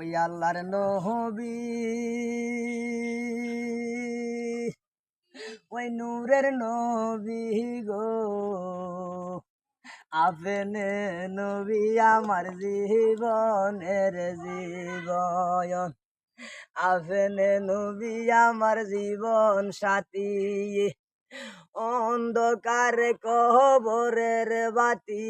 ওই আল্লাহর নবী ওই নূরের নবী গো আপনি নবী আমার জীবনের জীবন আপনি নবী আমার জীবন সাথী অন্ধকার কবরের বাতি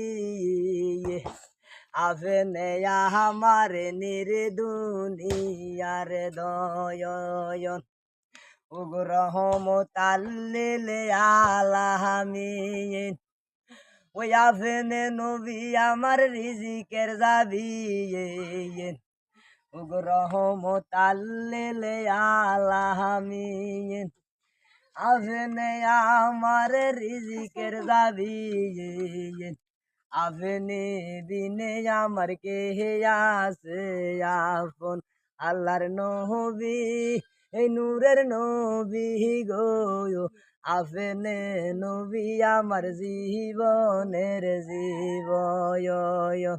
আপনি আমার নির্দুনিয়ার দয়ন রহমতাল্লিল আলামিন ওই আপনি নবী আমার রিজিকের যাবি রহমতাল্লিল আলামিন আপনি আমার রিজিকের যাবি আপনি বিনে আমার কে আছে আপন আল্লাহর নবী এই নূরের নবী গো আপনি নবী আমার জীবনের জীবন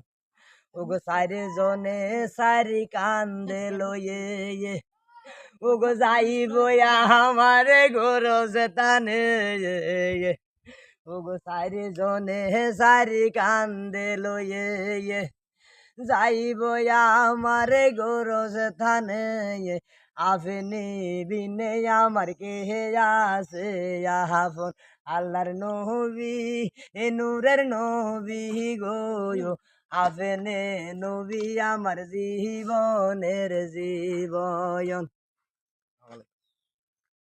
ওগো সাইরে জনে সারি কান্দে লয়ে ওগো যাইব আমার গরজ তানে ওগো সারি জনে সারি কান্দে লয়ে যাইব আমার গরজ থানে আপনি বিনে আমার কে আছে আপন আল্লাহর নবী এ নূরের নবী গো আপনি নবী আমার জীবনের জীবন